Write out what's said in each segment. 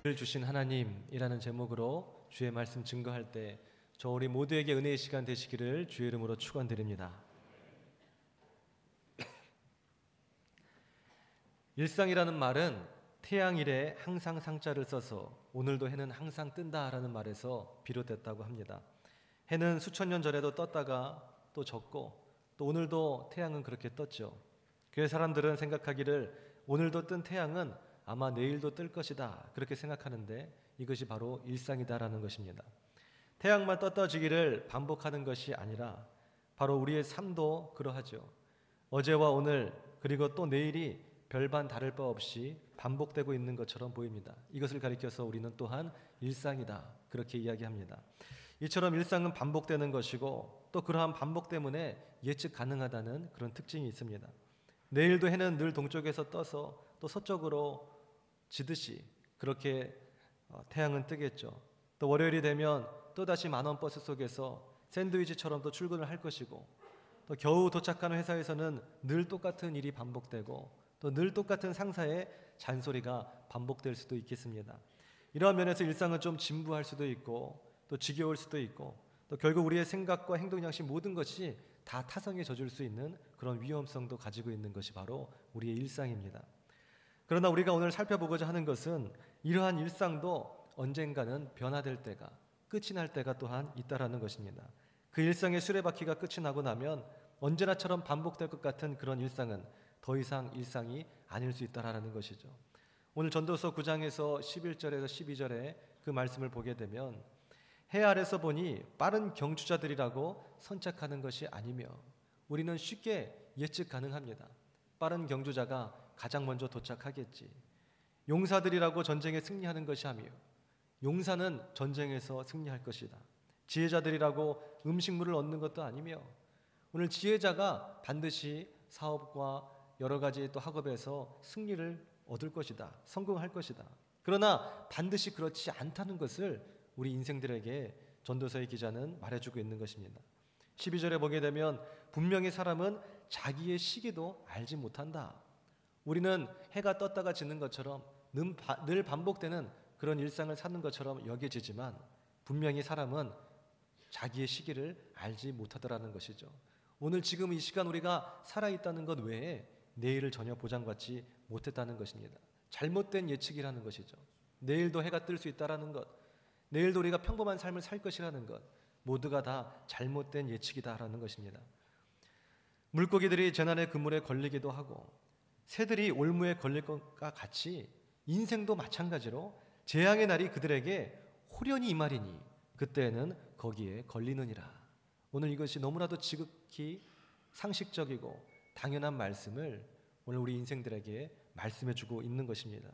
를 주신 하나님이라는 제목으로 주의 말씀 증거할 때 저 우리 모두에게 은혜의 시간 되시기를 주의 이름으로 축원드립니다. 일상이라는 말은 태양 이래 항상 상자를 써서 오늘도 해는 항상 뜬다라는 말에서 비롯됐다고 합니다. 해는 수천 년 전에도 떴다가 또 졌고 또 오늘도 태양은 그렇게 떴죠. 그래서 사람들은 생각하기를 오늘도 뜬 태양은 아마 내일도 뜰 것이다 그렇게 생각하는데 이것이 바로 일상이다라는 것입니다. 태양만 떴다 지기를 반복하는 것이 아니라 바로 우리의 삶도 그러하죠. 어제와 오늘 그리고 또 내일이 별반 다를 바 없이 반복되고 있는 것처럼 보입니다. 이것을 가리켜서 우리는 또한 일상이다 그렇게 이야기합니다. 이처럼 일상은 반복되는 것이고 또 그러한 반복 때문에 예측 가능하다는 그런 특징이 있습니다. 내일도 해는 늘 동쪽에서 떠서 또 서쪽으로 지듯이 그렇게 태양은 뜨겠죠. 또 월요일이 되면 또다시 만원 버스 속에서 샌드위치처럼 또 출근을 할 것이고 또 겨우 도착하는 회사에서는 늘 똑같은 일이 반복되고 또 늘 똑같은 상사의 잔소리가 반복될 수도 있겠습니다. 이러한 면에서 일상은 좀 진부할 수도 있고 또 지겨울 수도 있고 또 결국 우리의 생각과 행동 양식 모든 것이 다 타성에 젖을 수 있는 그런 위험성도 가지고 있는 것이 바로 우리의 일상입니다. 그러나 우리가 오늘 살펴보고자 하는 것은 이러한 일상도 언젠가는 변화될 때가 끝이 날 때가 또한 있다라는 것입니다. 그 일상의 수레바퀴가 끝이 나고 나면 언제나처럼 반복될 것 같은 그런 일상은 더 이상 일상이 아닐 수 있다라는 것이죠. 오늘 전도서 9장에서 11절에서 12절에 그 말씀을 보게 되면 해 아래서 보니 빠른 경주자들이라고 선착하는 것이 아니며 우리는 쉽게 예측 가능합니다. 빠른 경주자가 가장 먼저 도착하겠지. 용사들이라고 전쟁에 승리하는 것이 아니요 용사는 전쟁에서 승리할 것이다. 지혜자들이라고 음식물을 얻는 것도 아니며 오늘 지혜자가 반드시 사업과 여러 가지 또 학업에서 승리를 얻을 것이다. 성공할 것이다. 그러나 반드시 그렇지 않다는 것을 우리 인생들에게 전도서의 기자는 말해주고 있는 것입니다. 12절에 보게 되면 분명히 사람은 자기의 시기도 알지 못한다. 우리는 해가 떴다가 지는 것처럼 늘 반복되는 그런 일상을 사는 것처럼 여겨지지만 분명히 사람은 자기의 시기를 알지 못하더라는 것이죠. 오늘 지금 이 시간 우리가 살아있다는 것 외에 내일을 전혀 보장받지 못했다는 것입니다. 잘못된 예측이라는 것이죠. 내일도 해가 뜰 수 있다는 것, 내일도 우리가 평범한 삶을 살 것이라는 것 모두가 다 잘못된 예측이다라는 것입니다. 물고기들이 재난의 그물에 걸리기도 하고 새들이 올무에 걸릴 것과 같이 인생도 마찬가지로 재앙의 날이 그들에게 호련히 임하리니 그때에는 거기에 걸리느니라. 오늘 이것이 너무나도 지극히 상식적이고 당연한 말씀을 오늘 우리 인생들에게 말씀해주고 있는 것입니다.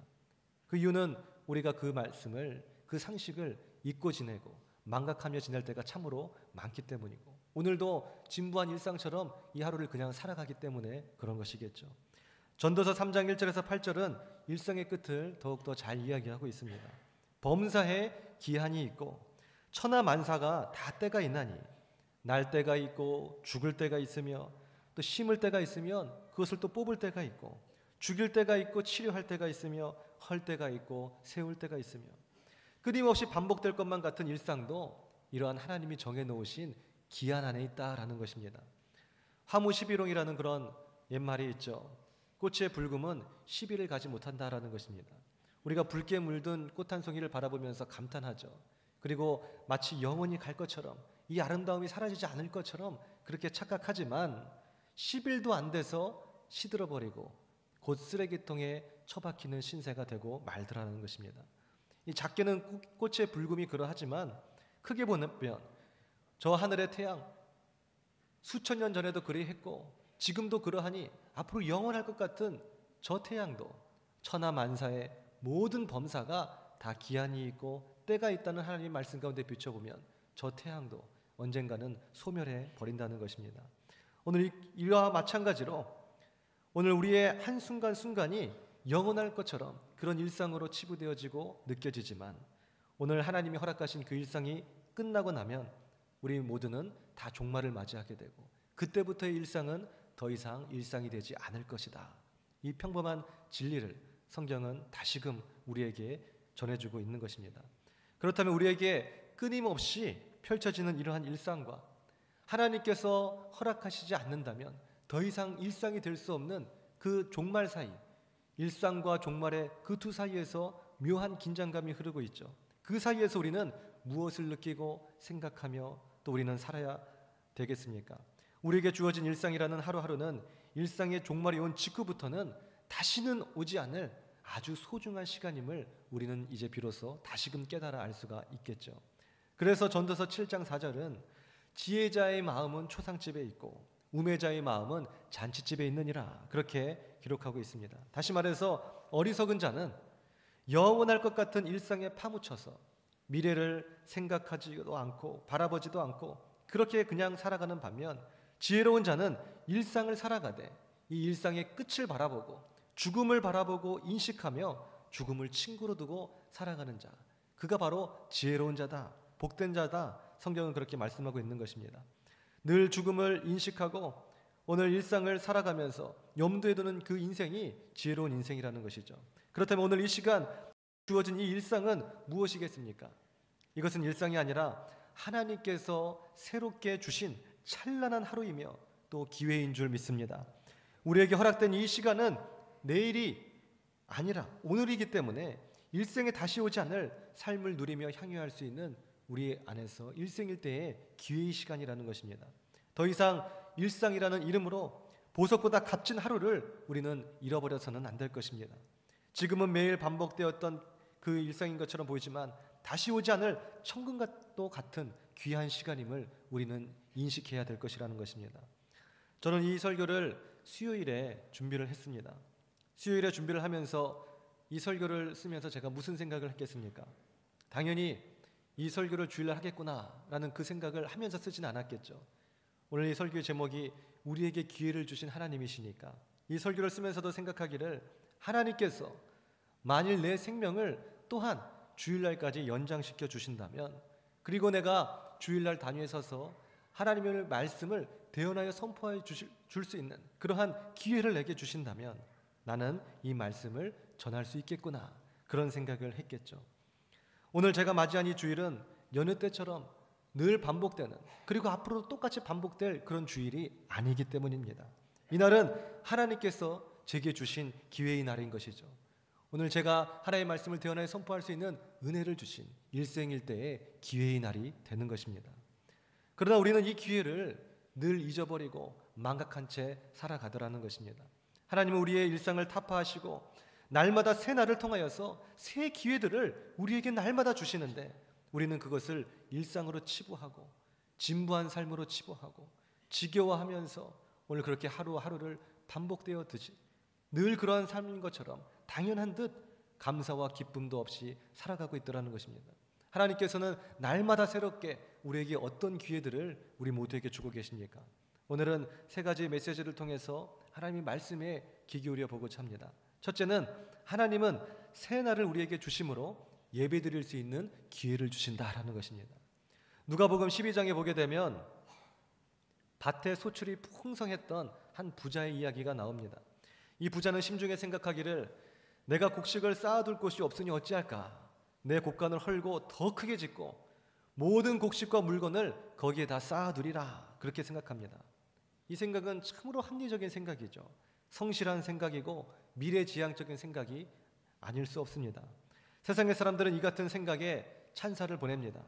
그 이유는 우리가 그 말씀을 그 상식을 잊고 지내고 망각하며 지낼 때가 참으로 많기 때문이고 오늘도 진부한 일상처럼 이 하루를 그냥 살아가기 때문에 그런 것이겠죠. 전도서 3장 1절에서 8절은 일상의 끝을 더욱더 잘 이야기하고 있습니다. 범사에 기한이 있고 천하만사가 다 때가 있나니 날 때가 있고 죽을 때가 있으며 또 심을 때가 있으면 그것을 또 뽑을 때가 있고 죽일 때가 있고 치료할 때가 있으며 헐 때가 있고 세울 때가 있으며 끊임없이 반복될 것만 같은 일상도 이러한 하나님이 정해놓으신 기한 안에 있다라는 것입니다. 화무 11홍이라는 그런 옛말이 있죠. 꽃의 붉음은 시비를 가지 못한다라는 것입니다. 우리가 붉게 물든 꽃 한 송이를 바라보면서 감탄하죠. 그리고 마치 영원히 갈 것처럼 이 아름다움이 사라지지 않을 것처럼 그렇게 착각하지만 10일도 안 돼서 시들어버리고 곧 쓰레기통에 처박히는 신세가 되고 말더라는 것입니다. 이 작게는 꽃의 붉음이 그러하지만 크게 보면 저 하늘의 태양 수천 년 전에도 그리했고 지금도 그러하니 앞으로 영원할 것 같은 저 태양도 천하만사의 모든 범사가 다 기한이 있고 때가 있다는 하나님의 말씀 가운데 비춰보면 저 태양도 언젠가는 소멸해 버린다는 것입니다. 오늘 이와 마찬가지로 오늘 우리의 한순간순간이 영원할 것처럼 그런 일상으로 치부되어지고 느껴지지만 오늘 하나님이 허락하신 그 일상이 끝나고 나면 우리 모두는 다 종말을 맞이하게 되고 그때부터의 일상은 더 이상 일상이 되지 않을 것이다. 이 평범한 진리를 성경은 다시금 우리에게 전해주고 있는 것입니다. 그렇다면 우리에게 끊임없이 펼쳐지는 이러한 일상과 하나님께서 허락하시지 않는다면 더 이상 일상이 될 수 없는 그 종말 사이, 일상과 종말의 그 두 사이에서 묘한 긴장감이 흐르고 있죠. 그 사이에서 우리는 무엇을 느끼고 생각하며 또 우리는 살아야 되겠습니까? 우리에게 주어진 일상이라는 하루하루는 일상의 종말이 온 직후부터는 다시는 오지 않을 아주 소중한 시간임을 우리는 이제 비로소 다시금 깨달아 알 수가 있겠죠. 그래서 전도서 7장 4절은 지혜자의 마음은 초상집에 있고 우매자의 마음은 잔치집에 있느니라, 그렇게 기록하고 있습니다. 다시 말해서 어리석은 자는 영원할 것 같은 일상에 파묻혀서 미래를 생각하지도 않고 바라보지도 않고 그렇게 그냥 살아가는 반면, 지혜로운 자는 일상을 살아가되 이 일상의 끝을 바라보고 죽음을 바라보고 인식하며 죽음을 친구로 두고 살아가는 자, 그가 바로 지혜로운 자다, 복된 자다. 성경은 그렇게 말씀하고 있는 것입니다. 늘 죽음을 인식하고 오늘 일상을 살아가면서 염두에 두는 그 인생이 지혜로운 인생이라는 것이죠. 그렇다면 오늘 이 시간 주어진 이 일상은 무엇이겠습니까? 이것은 일상이 아니라 하나님께서 새롭게 주신 찬란한 하루이며 또 기회인 줄 믿습니다. 우리에게 허락된 이 시간은 내일이 아니라 오늘이기 때문에 일생에 다시 오지 않을 삶을 누리며 향유할 수 있는 우리 안에서 일생일대의 기회의 시간이라는 것입니다. 더 이상 일상이라는 이름으로 보석보다 값진 하루를 우리는 잃어버려서는 안 될 것입니다. 지금은 매일 반복되었던 그 일상인 것처럼 보이지만 다시 오지 않을 천국과도 같은 귀한 시간임을 우리는 인식해야 될 것이라는 것입니다. 저는 이 설교를 수요일에 준비를 했습니다. 수요일에 준비를 하면서 이 설교를 쓰면서 제가 무슨 생각을 했겠습니까? 당연히 이 설교를 주일날 하겠구나라는 그 생각을 하면서 쓰진 않았겠죠. 오늘 이 설교의 제목이 우리에게 기회를 주신 하나님이시니까 이 설교를 쓰면서도 생각하기를, 하나님께서 만일 내 생명을 또한 주일날까지 연장시켜 주신다면, 그리고 내가 주일날 단위에 서서 하나님의 말씀을 대언하여 선포해 줄 수 있는 그러한 기회를 내게 주신다면 나는 이 말씀을 전할 수 있겠구나, 그런 생각을 했겠죠. 오늘 제가 맞이한 이 주일은 여느 때처럼 늘 반복되는, 그리고 앞으로도 똑같이 반복될 그런 주일이 아니기 때문입니다. 이날은 하나님께서 제게 주신 기회의 날인 것이죠. 오늘 제가 하나님의 말씀을 대언하여 선포할 수 있는 은혜를 주신 일생일대의 기회의 날이 되는 것입니다. 그러나 우리는 이 기회를 늘 잊어버리고 망각한 채 살아가더라는 것입니다. 하나님은 우리의 일상을 타파하시고 날마다 새 날을 통하여서 새 기회들을 우리에게 날마다 주시는데, 우리는 그것을 일상으로 치부하고 진부한 삶으로 치부하고 지겨워하면서 오늘 그렇게 하루하루를 반복되어 듯이 늘 그러한 삶인 것처럼 당연한 듯 감사와 기쁨도 없이 살아가고 있더라는 것입니다. 하나님께서는 날마다 새롭게 우리에게 어떤 기회들을 우리 모두에게 주고 계십니까? 오늘은 세 가지 메시지를 통해서 하나님의 말씀에 귀 기울여 보고자 합니다. 첫째는, 하나님은 새 날을 우리에게 주심으로 예배드릴 수 있는 기회를 주신다라는 것입니다. 누가복음 12장에 보게 되면 밭에 소출이 풍성했던 한 부자의 이야기가 나옵니다. 이 부자는 심중에 생각하기를, 내가 곡식을 쌓아둘 곳이 없으니 어찌할까? 내 곡간을 헐고 더 크게 짓고 모든 곡식과 물건을 거기에 다 쌓아두리라, 그렇게 생각합니다. 이 생각은 참으로 합리적인 생각이죠. 성실한 생각이고 미래지향적인 생각이 아닐 수 없습니다. 세상의 사람들은 이 같은 생각에 찬사를 보냅니다.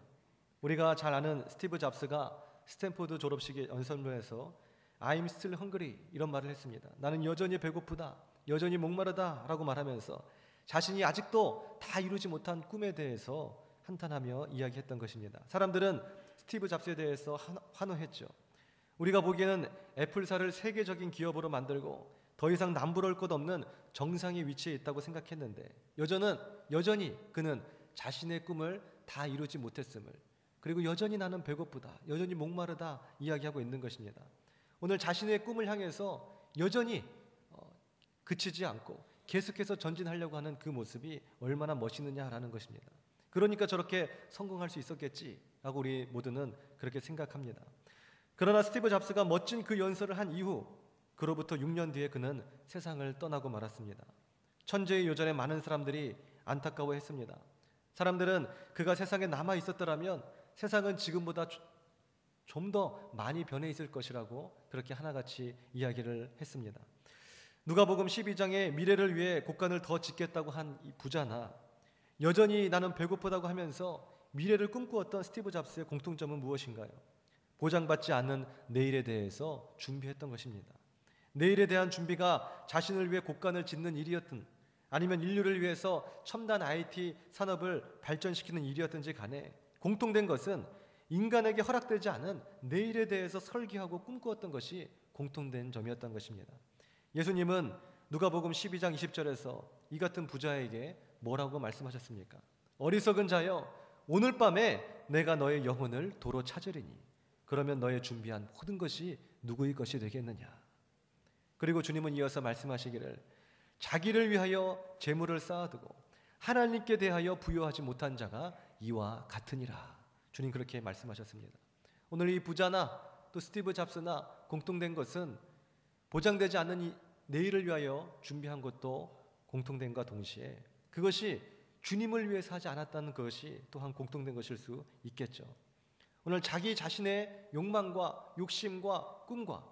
우리가 잘 아는 스티브 잡스가 스탠포드 졸업식 연설문에서 I'm still hungry, 이런 말을 했습니다. 나는 여전히 배고프다, 여전히 목마르다 라고 말하면서 자신이 아직도 다 이루지 못한 꿈에 대해서 한탄하며 이야기했던 것입니다. 사람들은 스티브 잡스에 대해서 환호했죠. 우리가 보기에는 애플사를 세계적인 기업으로 만들고 더 이상 남부러울 것 없는 정상의 위치에 있다고 생각했는데, 여전히 그는 자신의 꿈을 다 이루지 못했음을, 그리고 여전히 나는 배고프다, 여전히 목마르다 이야기하고 있는 것입니다. 오늘 자신의 꿈을 향해서 여전히 그치지 않고 계속해서 전진하려고 하는 그 모습이 얼마나 멋있느냐라는 것입니다. 그러니까 저렇게 성공할 수 있었겠지라고 우리 모두는 그렇게 생각합니다. 그러나 스티브 잡스가 멋진 그 연설을 한 이후, 그로부터 6년 뒤에 그는 세상을 떠나고 말았습니다. 천재의 요전에 많은 사람들이 안타까워했습니다. 사람들은 그가 세상에 남아 있었더라면 세상은 지금보다 좀 더 많이 변해 있을 것이라고 그렇게 하나같이 이야기를 했습니다. 누가복음 12장에 미래를 위해 곡간을 더 짓겠다고 한 이 부자나 여전히 나는 배고프다고 하면서 미래를 꿈꾸었던 스티브 잡스의 공통점은 무엇인가요? 보장받지 않는 내일에 대해서 준비했던 것입니다. 내일에 대한 준비가 자신을 위해 곡간을 짓는 일이었든 아니면 인류를 위해서 첨단 IT 산업을 발전시키는 일이었든지 간에 공통된 것은 인간에게 허락되지 않은 내일에 대해서 설계하고 꿈꾸었던 것이 공통된 점이었던 것입니다. 예수님은 누가복음 12장 20절에서 이 같은 부자에게 뭐라고 말씀하셨습니까? 어리석은 자여, 오늘 밤에 내가 너의 영혼을 도로 찾으리니 그러면 너의 준비한 모든 것이 누구의 것이 되겠느냐. 그리고 주님은 이어서 말씀하시기를 자기를 위하여 재물을 쌓아두고 하나님께 대하여 부여하지 못한 자가 이와 같으니라. 주님 그렇게 말씀하셨습니다. 오늘 이 부자나 또 스티브 잡스나 공통된 것은 보장되지 않는 이 내일을 위하여 준비한 것도 공통된과 동시에 그것이 주님을 위해서 하지 않았다는 것이 또한 공통된 것일 수 있겠죠. 오늘 자기 자신의 욕망과 욕심과 꿈과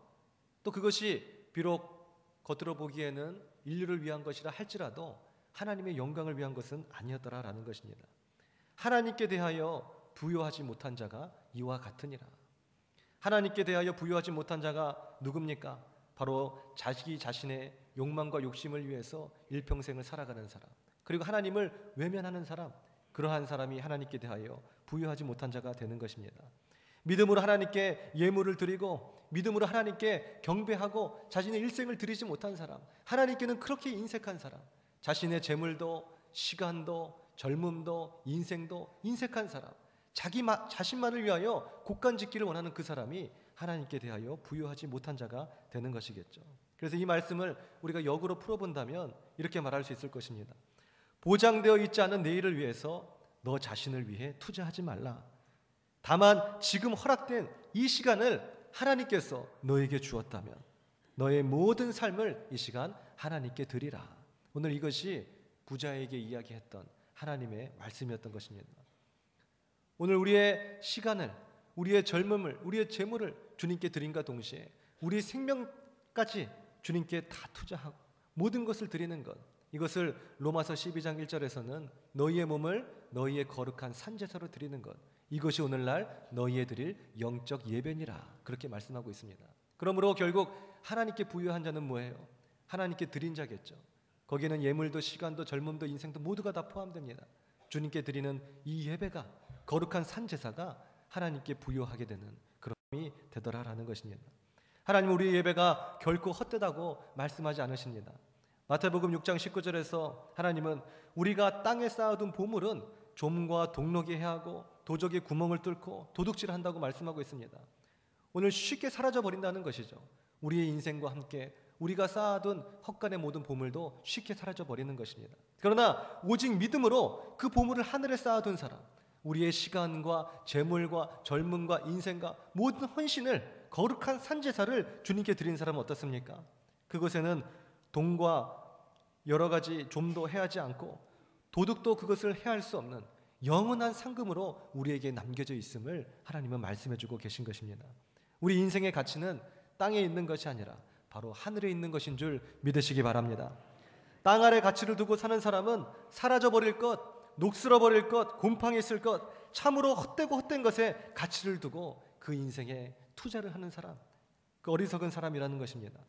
또 그것이 비록 겉으로 보기에는 인류를 위한 것이라 할지라도 하나님의 영광을 위한 것은 아니었더라라는 것입니다. 하나님께 대하여 부여하지 못한 자가 이와 같으니라. 하나님께 대하여 부여하지 못한 자가 누굽니까? 바로 자기 자신의 욕망과 욕심을 위해서 일평생을 살아가는 사람, 그리고 하나님을 외면하는 사람, 그러한 사람이 하나님께 대하여 부여하지 못한 자가 되는 것입니다. 믿음으로 하나님께 예물을 드리고 믿음으로 하나님께 경배하고 자신의 일생을 드리지 못한 사람, 하나님께는 그렇게 인색한 사람, 자신의 재물도 시간도 젊음도 인생도 인색한 사람, 자기 자신만을 위하여 곡간 짓기를 원하는 그 사람이 하나님께 대하여 부여하지 못한 자가 되는 것이겠죠. 그래서 이 말씀을 우리가 역으로 풀어본다면 이렇게 말할 수 있을 것입니다. 보장되어 있지 않은 내일을 위해서 너 자신을 위해 투자하지 말라. 다만 지금 허락된 이 시간을 하나님께서 너에게 주었다면 너의 모든 삶을 이 시간 하나님께 드리라. 오늘 이것이 부자에게 이야기했던 하나님의 말씀이었던 것입니다. 오늘 우리의 시간을, 우리의 젊음을, 우리의 재물을 주님께 드림과 동시에 우리의 생명까지 주님께 다 투자하고 모든 것을 드리는 것, 이것을 로마서 12장 1절에서는 너희의 몸을 너희의 거룩한 산제사로 드리는 것, 이것이 오늘날 너희의 드릴 영적 예배니라 그렇게 말씀하고 있습니다. 그러므로 결국 하나님께 부여한 자는 뭐예요? 하나님께 드린 자겠죠. 거기에는 예물도 시간도 젊음도 인생도 모두가 다 포함됩니다. 주님께 드리는 이 예배가 거룩한 산제사가 하나님께 부여하게 되는 그런 힘이 되더라라는 것입니다. 하나님은 우리의 예배가 결코 헛되다고 말씀하지 않으십니다. 마태복음 6장 19절에서 하나님은 우리가 땅에 쌓아둔 보물은 좀과 동록이 해하고 도적이 구멍을 뚫고 도둑질한다고 말씀하고 있습니다. 오늘 쉽게 사라져버린다는 것이죠. 우리의 인생과 함께 우리가 쌓아둔 헛간의 모든 보물도 쉽게 사라져버리는 것입니다. 그러나 오직 믿음으로 그 보물을 하늘에 쌓아둔 사람, 우리의 시간과 재물과 젊음과 인생과 모든 헌신을 거룩한 산제사를 주님께 드린 사람은 어떻습니까? 그것에는 돈과 여러 가지 좀도 해하지 않고 도둑도 그것을 해할 수 없는 영원한 상금으로 우리에게 남겨져 있음을 하나님은 말씀해주고 계신 것입니다. 우리 인생의 가치는 땅에 있는 것이 아니라 바로 하늘에 있는 것인 줄 믿으시기 바랍니다. 땅 아래 가치를 두고 사는 사람은 사라져버릴 것, 녹슬어버릴 것, 곰팡이쓸 것, 참으로 헛되고 헛된 것에 가치를 두고 그 인생에 투자를 하는 사람, 그 어리석은 사람이라는 것입니다.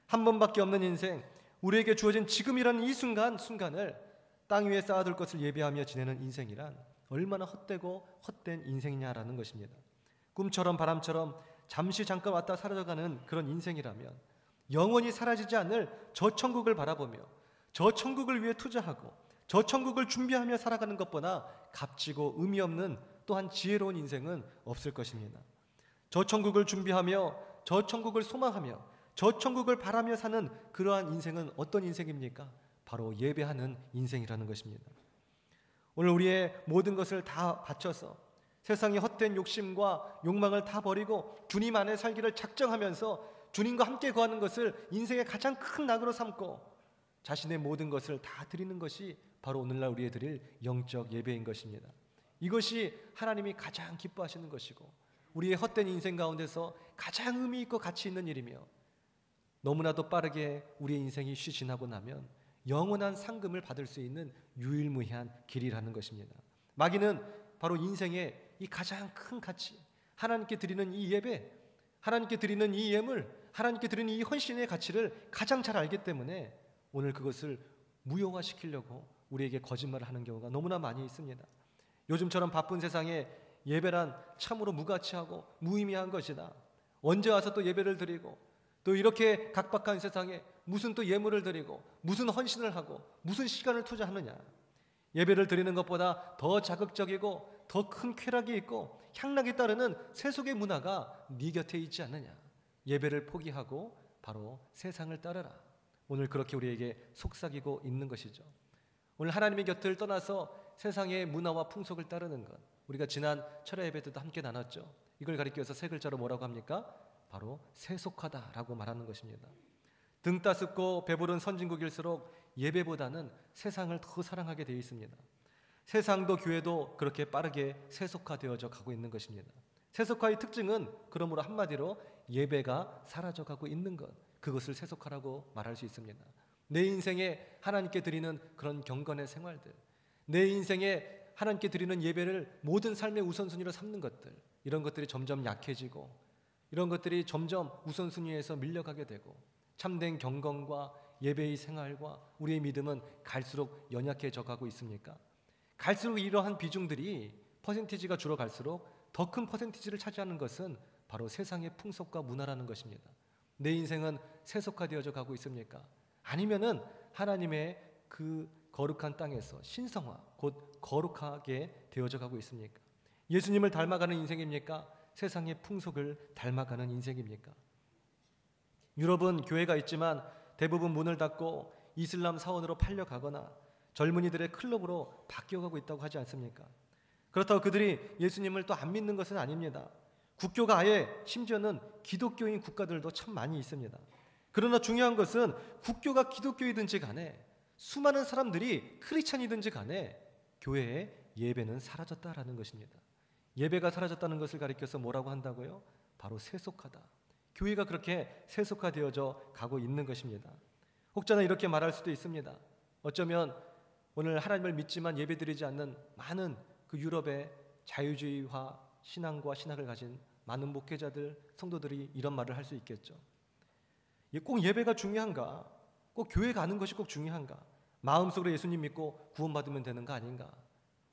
한 번밖에 없는 인생, 우리에게 주어진 지금이라는 이 순간을 땅 위에 쌓아둘 것을 예배하며 지내는 인생이란 얼마나 헛되고 헛된 인생이냐라는 것입니다. 꿈처럼 바람처럼 잠시 잠깐 왔다 사라져가는 그런 인생이라면 영원히 사라지지 않을 저 천국을 바라보며 저 천국을 위해 투자하고 저 천국을 준비하며 살아가는 것보다 값지고 의미 없는 또한 지혜로운 인생은 없을 것입니다. 저 천국을 준비하며 저 천국을 소망하며 저 천국을 바라며 사는 그러한 인생은 어떤 인생입니까? 바로 예배하는 인생이라는 것입니다. 오늘 우리의 모든 것을 다 바쳐서 세상의 헛된 욕심과 욕망을 다 버리고 주님 안에 살기를 작정하면서 주님과 함께 거하는 것을 인생의 가장 큰 낙으로 삼고 자신의 모든 것을 다 드리는 것이 바로 오늘날 우리의 드릴 영적 예배인 것입니다. 이것이 하나님이 가장 기뻐하시는 것이고 우리의 헛된 인생 가운데서 가장 의미 있고 가치 있는 일이며 너무나도 빠르게 우리의 인생이 쉬지나고 나면 영원한 상금을 받을 수 있는 유일무이한 길이라는 것입니다. 마귀는 바로 인생의 이 가장 큰 가치, 하나님께 드리는 이 예배, 하나님께 드리는 이 예물, 하나님께 드리는 이 헌신의 가치를 가장 잘 알기 때문에 오늘 그것을 무용화시키려고 우리에게 거짓말을 하는 경우가 너무나 많이 있습니다. 요즘처럼 바쁜 세상에 예배란 참으로 무가치하고 무의미한 것이다. 언제 와서 또 예배를 드리고 또 이렇게 각박한 세상에 무슨 또 예물을 드리고 무슨 헌신을 하고 무슨 시간을 투자하느냐. 예배를 드리는 것보다 더 자극적이고 더 큰 쾌락이 있고 향락이 따르는 세속의 문화가 네 곁에 있지 않느냐. 예배를 포기하고 바로 세상을 따르라. 오늘 그렇게 우리에게 속삭이고 있는 것이죠. 오늘 하나님의 곁을 떠나서 세상의 문화와 풍속을 따르는 것, 우리가 지난 철야 예배 때도 함께 나눴죠. 이걸 가리켜서 세 글자로 뭐라고 합니까? 바로 세속화다라고 말하는 것입니다. 등 따숩고 배부른 선진국일수록 예배보다는 세상을 더 사랑하게 되어 있습니다. 세상도 교회도 그렇게 빠르게 세속화되어져 가고 있는 것입니다. 세속화의 특징은 그러므로 한마디로 예배가 사라져가고 있는 것, 그것을 세속화라고 말할 수 있습니다. 내 인생에 하나님께 드리는 그런 경건의 생활들, 내 인생에 하나님께 드리는 예배를 모든 삶의 우선순위로 삼는 것들, 이런 것들이 점점 약해지고 이런 것들이 점점 우선순위에서 밀려가게 되고 참된 경건과 예배의 생활과 우리의 믿음은 갈수록 연약해져 가고 있습니까? 갈수록 이러한 비중들이 퍼센티지가 줄어갈수록 더 큰 퍼센티지를 차지하는 것은 바로 세상의 풍속과 문화라는 것입니다. 내 인생은 세속화되어져 가고 있습니까? 아니면은 하나님의 그 거룩한 땅에서 신성화, 곧 거룩하게 되어져 가고 있습니까? 예수님을 닮아가는 인생입니까? 세상의 풍속을 닮아가는 인생입니까? 유럽은 교회가 있지만 대부분 문을 닫고 이슬람 사원으로 팔려가거나 젊은이들의 클럽으로 바뀌어가고 있다고 하지 않습니까? 그렇다고 그들이 예수님을 또 안 믿는 것은 아닙니다. 국교가 아예 심지어는 기독교인 국가들도 참 많이 있습니다. 그러나 중요한 것은 국교가 기독교이든지 간에 수많은 사람들이 크리스찬이든지 간에 교회의 예배는 사라졌다라는 것입니다. 예배가 사라졌다는 것을 가리켜서 뭐라고 한다고요? 바로 세속화다. 교회가 그렇게 세속화되어져 가고 있는 것입니다. 혹자는 이렇게 말할 수도 있습니다. 어쩌면 오늘 하나님을 믿지만 예배드리지 않는 많은 그 유럽의 자유주의화 신앙과 신학을 가진 많은 목회자들, 성도들이 이런 말을 할 수 있겠죠. 꼭 예배가 중요한가? 꼭 교회 가는 것이 꼭 중요한가? 마음속으로 예수님 믿고 구원받으면 되는 거 아닌가?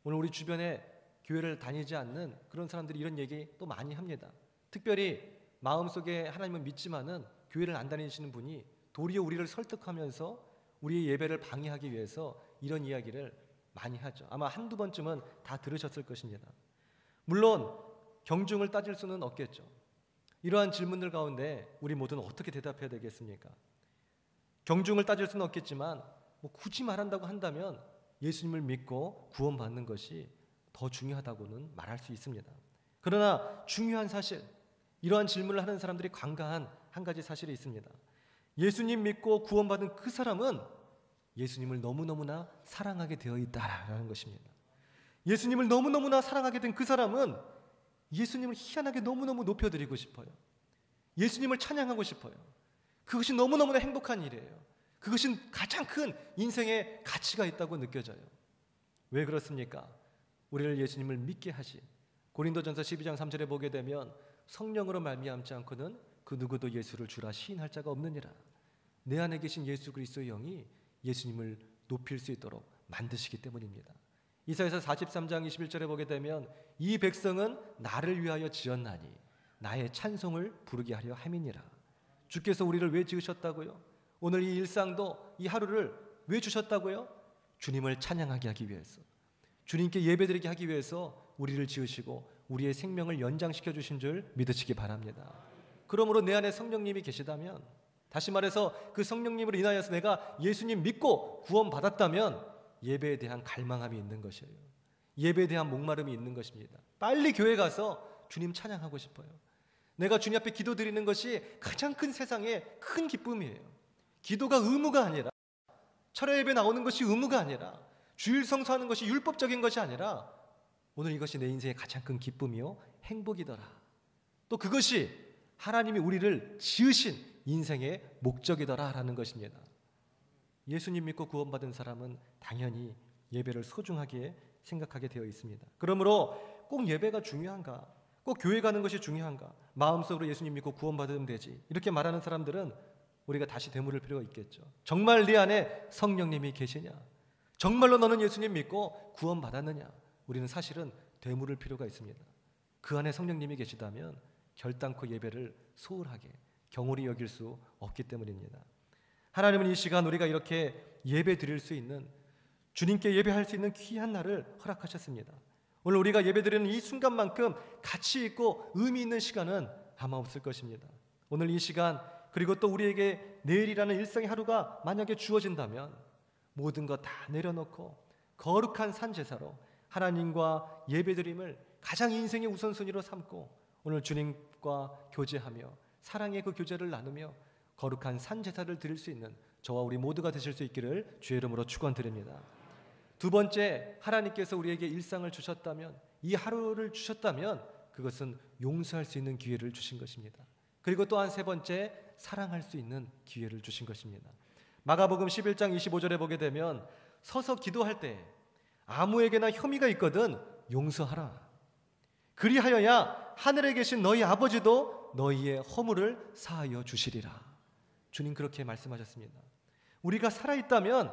오늘 우리 주변에 교회를 다니지 않는 그런 사람들이 이런 얘기 또 많이 합니다. 특별히 마음속에 하나님을 믿지만은 교회를 안 다니시는 분이 도리어 우리를 설득하면서 우리의 예배를 방해하기 위해서 이런 이야기를 많이 하죠. 아마 한두 번쯤은 다 들으셨을 것입니다. 물론 경중을 따질 수는 없겠죠. 이러한 질문들 가운데 우리 모두는 어떻게 대답해야 되겠습니까? 경중을 따질 수는 없겠지만 굳이 말한다고 한다면 예수님을 믿고 구원받는 것이 더 중요하다고는 말할 수 있습니다. 그러나 중요한 사실, 이러한 질문을 하는 사람들이 관가한 한 가지 사실이 있습니다. 예수님 믿고 구원받은 그 사람은 예수님을 너무너무나 사랑하게 되어 있다라는 것입니다. 예수님을 너무너무나 사랑하게 된 그 사람은 예수님을 희한하게 너무너무 높여드리고 싶어요. 예수님을 찬양하고 싶어요. 그것이 너무너무나 행복한 일이에요. 그것이 가장 큰 인생의 가치가 있다고 느껴져요. 왜 그렇습니까? 우리를 예수님을 믿게 하신 고린도전서 12장 3절에 보게 되면 성령으로 말미암지 않고는 그 누구도 예수를 주라 시인할 자가 없느니라. 내 안에 계신 예수 그리스도의 영이 예수님을 높일 수 있도록 만드시기 때문입니다. 이사야서 43장 21절에 보게 되면 이 백성은 나를 위하여 지었나니 나의 찬송을 부르게 하려 함이니라. 주께서 우리를 왜 지으셨다고요? 오늘 이 일상도 이 하루를 왜 주셨다고요? 주님을 찬양하게 하기 위해서, 주님께 예배드리게 하기 위해서 우리를 지으시고 우리의 생명을 연장시켜 주신 줄 믿으시기 바랍니다. 그러므로 내 안에 성령님이 계시다면, 다시 말해서 그 성령님으로 인하여서 내가 예수님 믿고 구원받았다면 예배에 대한 갈망함이 있는 것이에요. 예배에 대한 목마름이 있는 것입니다. 빨리 교회 가서 주님 찬양하고 싶어요. 내가 주님 앞에 기도드리는 것이 가장 큰 세상의 큰 기쁨이에요. 기도가 의무가 아니라 철야 예배 나오는 것이 의무가 아니라, 주일 성수하는 것이 율법적인 것이 아니라 오늘 이것이 내 인생의 가장 큰 기쁨이요 행복이더라. 또 그것이 하나님이 우리를 지으신 인생의 목적이더라 라는 것입니다. 예수님 믿고 구원받은 사람은 당연히 예배를 소중하게 생각하게 되어 있습니다. 그러므로 꼭 예배가 중요한가? 꼭 교회 가는 것이 중요한가? 마음속으로 예수님 믿고 구원받으면 되지, 이렇게 말하는 사람들은 우리가 다시 되물을 필요가 있겠죠. 정말 네 안에 성령님이 계시냐? 정말로 너는 예수님 믿고 구원받았느냐? 우리는 사실은 되물을 필요가 있습니다. 그 안에 성령님이 계시다면 결단코 예배를 소홀하게 경홀히 여길 수 없기 때문입니다. 하나님은 이 시간 우리가 이렇게 예배 드릴 수 있는, 주님께 예배할 수 있는 귀한 날을 허락하셨습니다. 오늘 우리가 예배 드리는 이 순간만큼 가치 있고 의미 있는 시간은 아마 없을 것입니다. 오늘 이 시간, 그리고 또 우리에게 내일이라는 일상의 하루가 만약에 주어진다면 모든 것 다 내려놓고 거룩한 산 제사로 하나님과 예배드림을 가장 인생의 우선순위로 삼고 오늘 주님과 교제하며 사랑의 그 교제를 나누며 거룩한 산 제사를 드릴 수 있는 저와 우리 모두가 되실 수 있기를 주의 이름으로 축원드립니다. 두 번째, 하나님께서 우리에게 일상을 주셨다면, 이 하루를 주셨다면 그것은 용서할 수 있는 기회를 주신 것입니다. 그리고 또한 세 번째, 사랑할 수 있는 기회를 주신 것입니다. 마가복음 11장 25절에 보게 되면 서서 기도할 때 아무에게나 혐의가 있거든 용서하라. 그리하여야 하늘에 계신 너희 아버지도 너희의 허물을 사하여 주시리라. 주님 그렇게 말씀하셨습니다. 우리가 살아있다면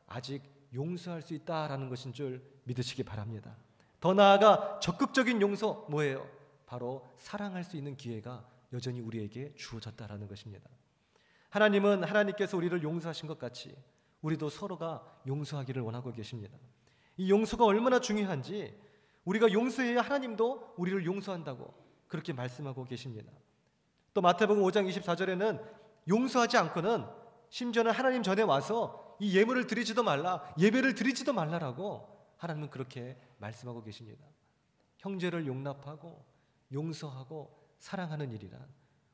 아직 용서할 수 있다라는 것인 줄 믿으시기 바랍니다. 더 나아가 적극적인 용서 뭐예요? 바로 사랑할 수 있는 기회가 여전히 우리에게 주어졌다라는 것입니다. 하나님은 하나님께서 우리를 용서하신 것 같이 우리도 서로가 용서하기를 원하고 계십니다. 이 용서가 얼마나 중요한지, 우리가 용서해야 하나님도 우리를 용서한다고 그렇게 말씀하고 계십니다. 또 마태복음 5장 24절에는 용서하지 않고는 심지어는 하나님 전에 와서 이 예물을 드리지도 말라, 예배를 드리지도 말라라고 하나님은 그렇게 말씀하고 계십니다. 형제를 용납하고 용서하고 사랑하는 일이란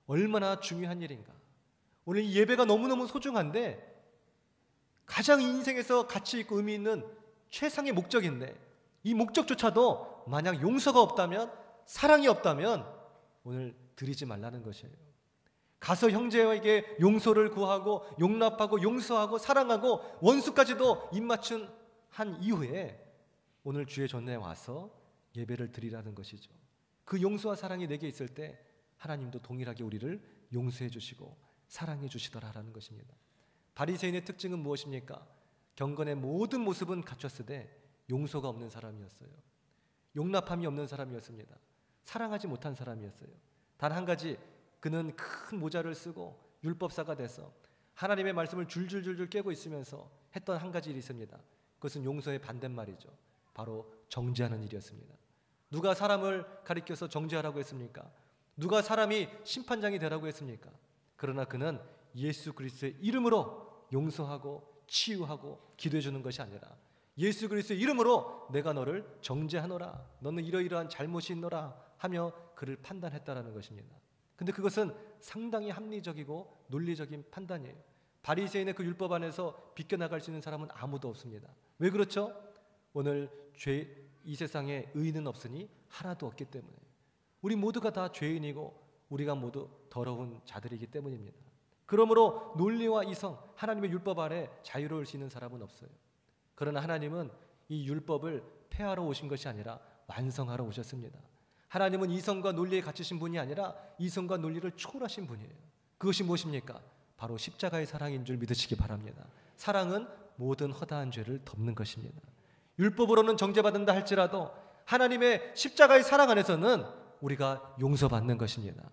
얼마나 중요한 일인가. 오늘 이 예배가 너무너무 소중한데, 가장 인생에서 가치 있고 의미 있는 최상의 목적인데, 이 목적조차도 만약 용서가 없다면, 사랑이 없다면 오늘 드리지 말라는 것이에요. 가서 형제에게 용서를 구하고 용납하고 용서하고 사랑하고 원수까지도 입맞춘 한 이후에 오늘 주의 전에 와서 예배를 드리라는 것이죠. 그 용서와 사랑이 내게 있을 때 하나님도 동일하게 우리를 용서해 주시고 사랑해 주시더라라는 것입니다. 바리새인의 특징은 무엇입니까? 경건의 모든 모습은 갖췄으되 용서가 없는 사람이었어요. 용납함이 없는 사람이었습니다. 사랑하지 못한 사람이었어요. 단 한 가지, 그는 큰 모자를 쓰고 율법사가 돼서 하나님의 말씀을 줄줄줄줄 깨고 있으면서 했던 한 가지 일이 있습니다. 그것은 용서의 반대말이죠. 바로 정죄하는 일이었습니다. 누가 사람을 가리켜서 정죄하라고 했습니까? 누가 사람이 심판장이 되라고 했습니까? 그러나 그는 예수 그리스도의 이름으로 용서하고 치유하고 기도해 주는 것이 아니라 예수 그리스도의 이름으로 내가 너를 정죄하노라, 너는 이러이러한 잘못이 있노라 하며 그를 판단했다라는 것입니다. 근데 그것은 상당히 합리적이고 논리적인 판단이에요. 바리새인의 그 율법 안에서 비껴나갈 수 있는 사람은 아무도 없습니다. 왜 그렇죠? 오늘 이 세상에 의인은 없으니 하나도 없기 때문에, 우리 모두가 다 죄인이고 우리가 모두 더러운 자들이기 때문입니다. 그러므로 논리와 이성, 하나님의 율법 아래 자유로울 수 있는 사람은 없어요. 그러나 하나님은 이 율법을 폐하러 오신 것이 아니라 완성하러 오셨습니다. 하나님은 이성과 논리에 갇히신 분이 아니라 이성과 논리를 초월하신 분이에요. 그것이 무엇입니까? 바로 십자가의 사랑인 줄 믿으시기 바랍니다. 사랑은 모든 허다한 죄를 덮는 것입니다. 율법으로는 정죄받는다 할지라도 하나님의 십자가의 사랑 안에서는 우리가 용서받는 것입니다.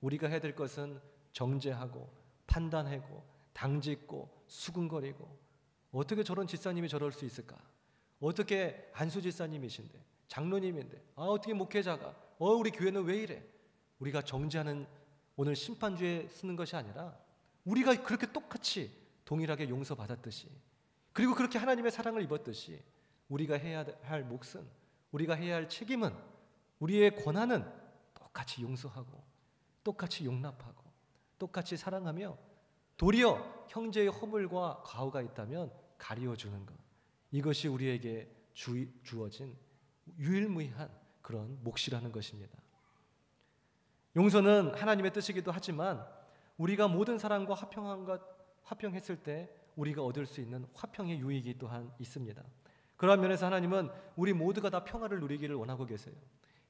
우리가 해야 될 것은 정죄하고 판단하고 당짓고 수군거리고, 어떻게 저런 집사님이 저럴 수 있을까? 어떻게 안수 집사님이신데, 장로님인데, 어떻게 목회자가, 우리 교회는 왜 이래? 우리가 정죄하는 오늘 심판주에 쓰는 것이 아니라 우리가 그렇게 똑같이 동일하게 용서받았듯이, 그리고 그렇게 하나님의 사랑을 입었듯이 우리가 해야 할 몫은, 우리가 해야 할 책임은, 우리의 권한은 똑같이 용서하고 똑같이 용납하고 똑같이 사랑하며 도리어 형제의 허물과 과오가 있다면 가리워주는 것. 이것이 우리에게 주어진 유일무이한 그런 몫이라는 것입니다. 용서는 하나님의 뜻이기도 하지만 우리가 모든 사람과 화평했을 때 우리가 얻을 수 있는 화평의 유익이 또한 있습니다. 그러한 면에서 하나님은 우리 모두가 다 평화를 누리기를 원하고 계세요.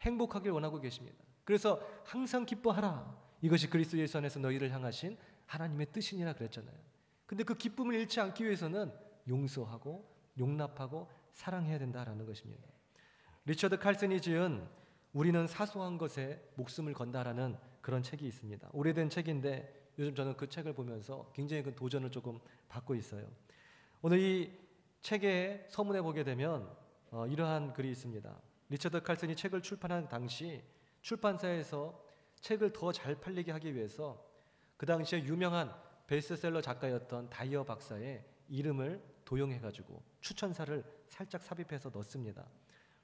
행복하길 원하고 계십니다. 그래서 항상 기뻐하라. 이것이 그리스도 예수 안에서 너희를 향하신 하나님의 뜻이니라 그랬잖아요. 근데 그 기쁨을 잃지 않기 위해서는 용서하고 용납하고 사랑해야 된다라는 것입니다. 리처드 칼슨이 지은 우리는 사소한 것에 목숨을 건다라는 그런 책이 있습니다. 오래된 책인데 요즘 저는 그 책을 보면서 굉장히 그 도전을 조금 받고 있어요. 오늘 이 책의 서문에 보게 되면 이러한 글이 있습니다. 리처드 칼슨이 책을 출판한 당시 출판사에서 책을 더 잘 팔리게 하기 위해서 그 당시에 유명한 베스트셀러 작가였던 다이어 박사의 이름을 도용해가지고 추천사를 살짝 삽입해서 넣습니다.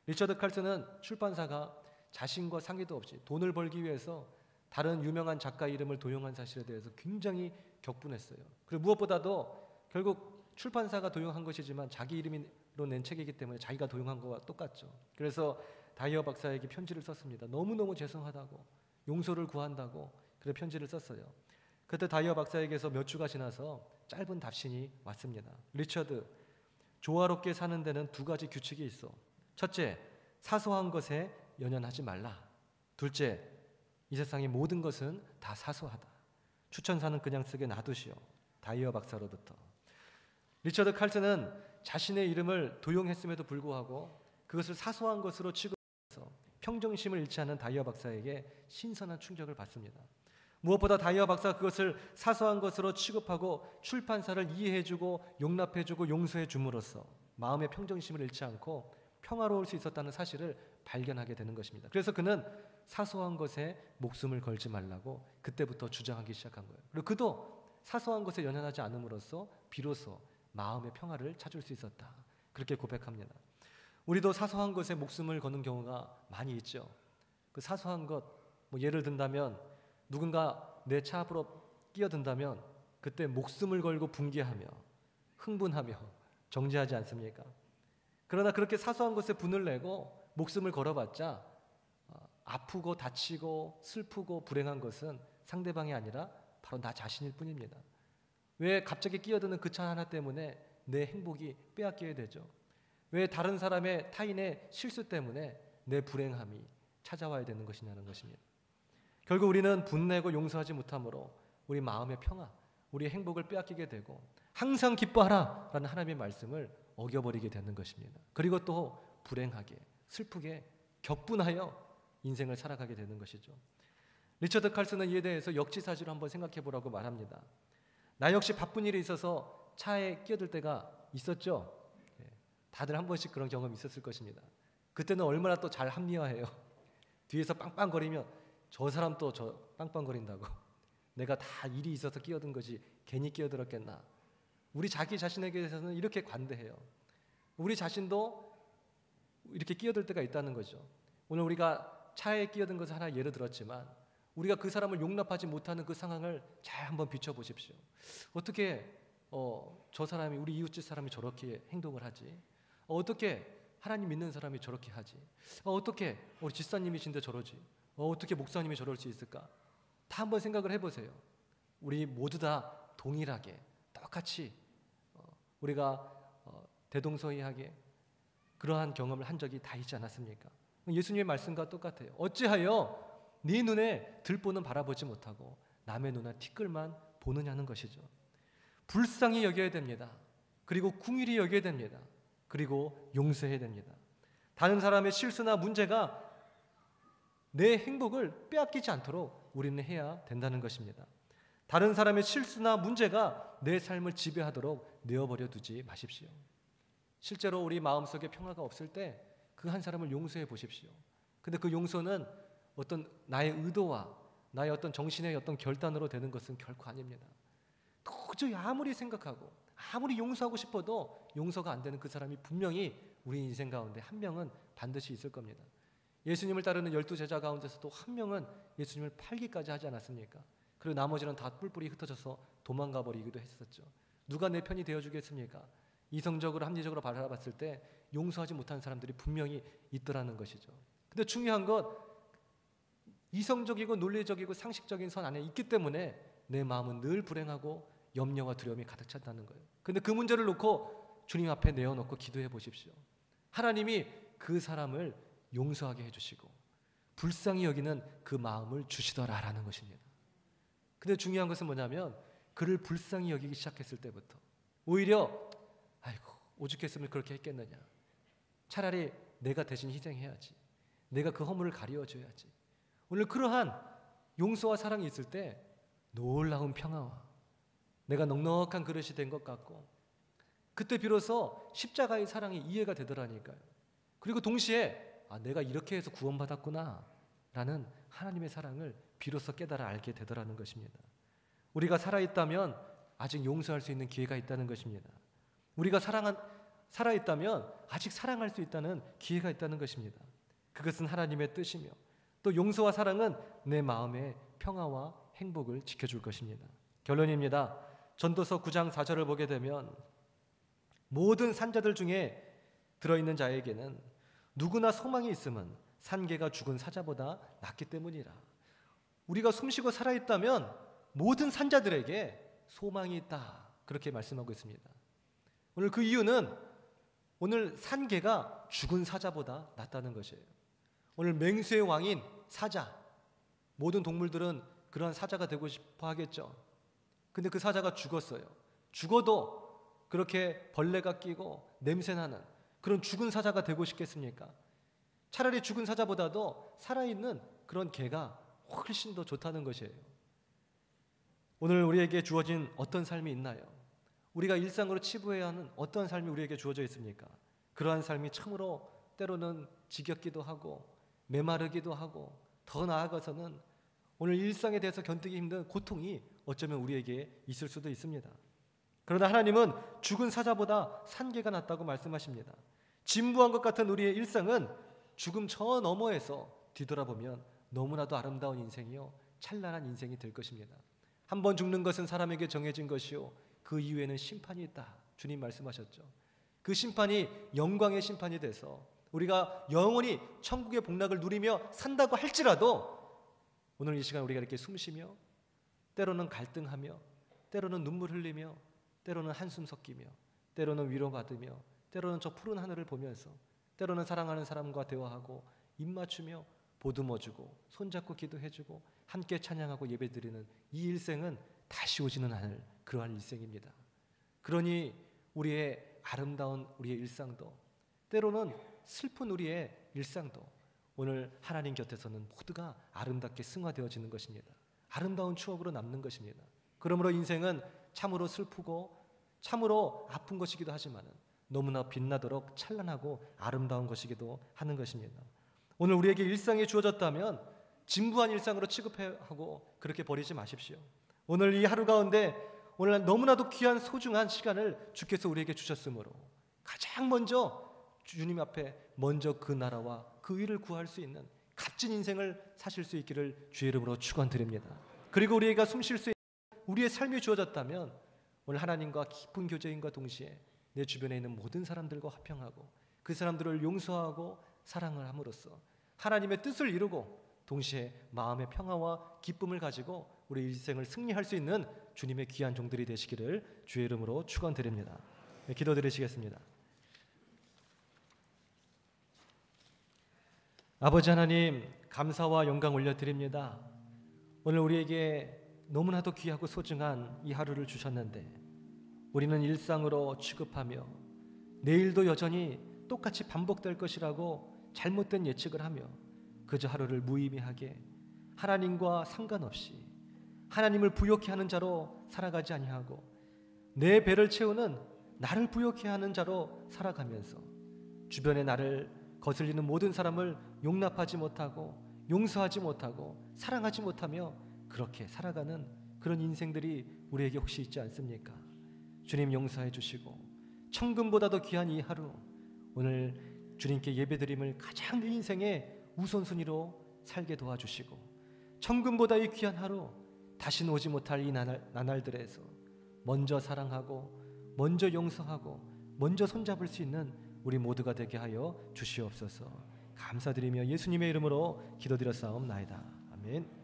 리처드 칼슨은 출판사가 자신과 상의도 없이 돈을 벌기 위해서 다른 유명한 작가 이름을 도용한 사실에 대해서 굉장히 격분했어요. 그리고 무엇보다도 결국 출판사가 도용한 것이지만 자기 이름으로 낸 책이기 때문에 자기가 도용한 것과 똑같죠. 그래서 다이어 박사에게 편지를 썼습니다. 너무너무 죄송하다고, 용서를 구한다고 그래 편지를 썼어요. 그때 다이어 박사에게서 몇 주가 지나서 짧은 답신이 왔습니다. 리처드, 조화롭게 사는 데는 두 가지 규칙이 있어. 첫째, 사소한 것에 연연하지 말라. 둘째, 이 세상의 모든 것은 다 사소하다. 추천사는 그냥 쓰게 놔두시오. 다이어 박사로부터. 리처드 칼슨은 자신의 이름을 도용했음에도 불구하고 그것을 사소한 것으로 취급해서 평정심을 잃지 않은 다이어 박사에게 신선한 충격을 받습니다. 무엇보다 다이어 박사가 그것을 사소한 것으로 취급하고 출판사를 이해해주고 용납해주고 용서해줌으로써 마음의 평정심을 잃지 않고 평화로울 수 있었다는 사실을 발견하게 되는 것입니다. 그래서 그는 사소한 것에 목숨을 걸지 말라고 그때부터 주장하기 시작한 거예요. 그리고 그도 사소한 것에 연연하지 않음으로써 비로소 마음의 평화를 찾을 수 있었다. 그렇게 고백합니다. 우리도 사소한 것에 목숨을 거는 경우가 많이 있죠. 그 사소한 것, 예를 든다면 누군가 내 차 앞으로 끼어든다면 그때 목숨을 걸고 분개하며 흥분하며 정죄하지 않습니까? 그러나 그렇게 사소한 것에 분을 내고 목숨을 걸어봤자 아프고 다치고 슬프고 불행한 것은 상대방이 아니라 바로 나 자신일 뿐입니다. 왜 갑자기 끼어드는 그 차 하나 때문에 내 행복이 빼앗기게 되죠? 왜 다른 사람의 타인의 실수 때문에 내 불행함이 찾아와야 되는 것이냐는 것입니다. 결국 우리는 분내고 용서하지 못함으로 우리 마음의 평화, 우리의 행복을 빼앗기게 되고 항상 기뻐하라 라는 하나님의 말씀을 어겨버리게 되는 것입니다. 그리고 또 불행하게, 슬프게, 격분하여 인생을 살아가게 되는 것이죠. 리처드 칼슨은 이에 대해서 역지사지로 한번 생각해 보라고 말합니다. 나 역시 바쁜 일이 있어서 차에 끼어들 때가 있었죠. 다들 한 번씩 그런 경험이 있었을 것입니다. 그때는 얼마나 또 잘 합리화해요. 뒤에서 빵빵거리면 저 사람 또 저 빵빵거린다고. 내가 다 일이 있어서 끼어든 거지 괜히 끼어들었겠나. 우리 자기 자신에게 대해서는 이렇게 관대해요. 우리 자신도 이렇게 끼어들 때가 있다는 거죠. 오늘 우리가 차에 끼어든 것을 하나 예를 들었지만 우리가 그 사람을 용납하지 못하는 그 상황을 잘 한번 비춰보십시오. 어떻게 저 사람이, 우리 이웃집 사람이 저렇게 행동을 하지? 어떻게 하나님 믿는 사람이 저렇게 하지? 어떻게 우리 집사님이신데 저러지? 어떻게 목사님이 저럴 수 있을까? 다 한번 생각을 해보세요. 우리 모두 다 동일하게 똑같이 우리가 대동소이하게 그러한 경험을 한 적이 다 있지 않았습니까? 예수님의 말씀과 똑같아요. 어찌하여 네 눈에 들보는 바라보지 못하고 남의 눈에 티끌만 보느냐는 것이죠. 불쌍히 여겨야 됩니다. 그리고 궁일이 여겨야 됩니다. 그리고 용서해야 됩니다. 다른 사람의 실수나 문제가 내 행복을 빼앗기지 않도록 우리는 해야 된다는 것입니다. 다른 사람의 실수나 문제가 내 삶을 지배하도록 내어버려 두지 마십시오. 실제로 우리 마음속에 평화가 없을 때 그 한 사람을 용서해 보십시오. 근데 그 용서는 어떤 나의 의도와 나의 어떤 정신의 어떤 결단으로 되는 것은 결코 아닙니다. 도저히 아무리 생각하고 아무리 용서하고 싶어도 용서가 안 되는 그 사람이 분명히 우리 인생 가운데 한 명은 반드시 있을 겁니다. 예수님을 따르는 12 제자 가운데서도 한 명은 예수님을 팔기까지 하지 않았습니까? 그리고 나머지는 다 뿔뿔이 흩어져서 도망가 버리기도 했었죠. 누가 내 편이 되어주겠습니까? 이성적으로 합리적으로 바라봤을 때 용서하지 못한 사람들이 분명히 있더라는 것이죠. 근데 중요한 것, 이성적이고 논리적이고 상식적인 선 안에 있기 때문에 내 마음은 늘 불행하고 염려와 두려움이 가득 찼다는 거예요. 근데 그 문제를 놓고 주님 앞에 내어놓고 기도해 보십시오. 하나님이 그 사람을 용서하게 해주시고 불쌍히 여기는 그 마음을 주시더라라는 것입니다. 근데 중요한 것은 뭐냐면 그를 불쌍히 여기기 시작했을 때부터 오히려 아이고 오죽했으면 그렇게 했겠느냐, 차라리 내가 대신 희생해야지, 내가 그 허물을 가리워줘야지. 오늘 그러한 용서와 사랑이 있을 때 놀라운 평화와 내가 넉넉한 그릇이 된 것 같고, 그때 비로소 십자가의 사랑이 이해가 되더라니까요. 그리고 동시에 내가 이렇게 해서 구원받았구나 라는 하나님의 사랑을 비로소 깨달아 알게 되더라는 것입니다. 우리가 살아있다면 아직 용서할 수 있는 기회가 있다는 것입니다. 우리가 살아있다면 아직 사랑할 수 있다는 기회가 있다는 것입니다. 그것은 하나님의 뜻이며 또 용서와 사랑은 내 마음의 평화와 행복을 지켜줄 것입니다. 결론입니다. 전도서 9장 4절을 보게 되면 모든 산자들 중에 들어있는 자에게는 누구나 소망이 있음은 산개가 죽은 사자보다 낫기 때문이라. 우리가 숨쉬고 살아있다면 모든 산자들에게 소망이 있다, 그렇게 말씀하고 있습니다. 오늘 그 이유는 오늘 산개가 죽은 사자보다 낫다는 것이에요. 오늘 맹수의 왕인 사자, 모든 동물들은 그런 사자가 되고 싶어 하겠죠. 근데 그 사자가 죽었어요. 죽어도 그렇게 벌레가 끼고 냄새나는 그런 죽은 사자가 되고 싶겠습니까? 차라리 죽은 사자보다도 살아있는 그런 개가 훨씬 더 좋다는 것이에요. 오늘 우리에게 주어진 어떤 삶이 있나요? 우리가 일상으로 치부해야 하는 어떤 삶이 우리에게 주어져 있습니까? 그러한 삶이 참으로 때로는 지겹기도 하고 메마르기도 하고 더 나아가서는 오늘 일상에 대해서 견디기 힘든 고통이 어쩌면 우리에게 있을 수도 있습니다. 그러나 하나님은 죽은 사자보다 산개가 낫다고 말씀하십니다. 진부한 것 같은 우리의 일상은 죽음 저 너머에서 뒤돌아보면 너무나도 아름다운 인생이요 찬란한 인생이 될 것입니다. 한 번 죽는 것은 사람에게 정해진 것이요 그 이후에는 심판이 있다, 주님 말씀하셨죠. 그 심판이 영광의 심판이 돼서 우리가 영원히 천국의 복락을 누리며 산다고 할지라도 오늘 이 시간 우리가 이렇게 숨쉬며 때로는 갈등하며 때로는 눈물 흘리며 때로는 한숨 섞이며 때로는 위로받으며 때로는 저 푸른 하늘을 보면서 때로는 사랑하는 사람과 대화하고 입맞추며 보듬어주고 손잡고 기도해주고 함께 찬양하고 예배드리는 이 일생은 다시 오지는 않을 그러한 일생입니다. 그러니 우리의 아름다운 우리의 일상도 때로는 슬픈 우리의 일상도 오늘 하나님 곁에서는 모두가 아름답게 승화되어지는 것입니다. 아름다운 추억으로 남는 것입니다. 그러므로 인생은 참으로 슬프고 참으로 아픈 것이기도 하지만 너무나 빛나도록 찬란하고 아름다운 것이기도 하는 것입니다. 오늘 우리에게 일상이 주어졌다면 진부한 일상으로 취급하고 그렇게 버리지 마십시오. 오늘 이 하루 가운데 오늘 너무나도 귀한 소중한 시간을 주께서 우리에게 주셨으므로 가장 먼저 주님 앞에 먼저 그 나라와 그 의를 구할 수 있는 값진 인생을 사실 수 있기를 주의 이름으로 축원드립니다. 그리고 우리가 숨쉴 수 있는 우리의 삶이 주어졌다면 오늘 하나님과 깊은 교제인과 동시에 내 주변에 있는 모든 사람들과 화평하고 그 사람들을 용서하고 사랑을 함으로써 하나님의 뜻을 이루고 동시에 마음의 평화와 기쁨을 가지고 우리 일생을 승리할 수 있는 주님의 귀한 종들이 되시기를 주의 이름으로 축원드립니다. 기도드리시겠습니다. 아버지 하나님, 감사와 영광 올려드립니다. 오늘 우리에게 너무나도 귀하고 소중한 이 하루를 주셨는데 우리는 일상으로 취급하며 내일도 여전히 똑같이 반복될 것이라고 잘못된 예측을 하며 그저 하루를 무의미하게 하나님과 상관없이 하나님을 부욕해 하는 자로 살아가지 아니하고 내 배를 채우는 나를 부욕해 하는 자로 살아가면서 주변에 나를 거슬리는 모든 사람을 용납하지 못하고 용서하지 못하고 사랑하지 못하며 그렇게 살아가는 그런 인생들이 우리에게 혹시 있지 않습니까? 주님 용서해 주시고 천금보다도 귀한 이 하루 오늘 주님께 예배드림을 가장 내 인생의 우선순위로 살게 도와주시고 천금보다 이 귀한 하루 다시는 오지 못할 이 나날들에서 먼저 사랑하고 먼저 용서하고 먼저 손잡을 수 있는 우리 모두가 되게 하여 주시옵소서. 감사드리며 예수님의 이름으로 기도드렸사옵나이다. 아멘.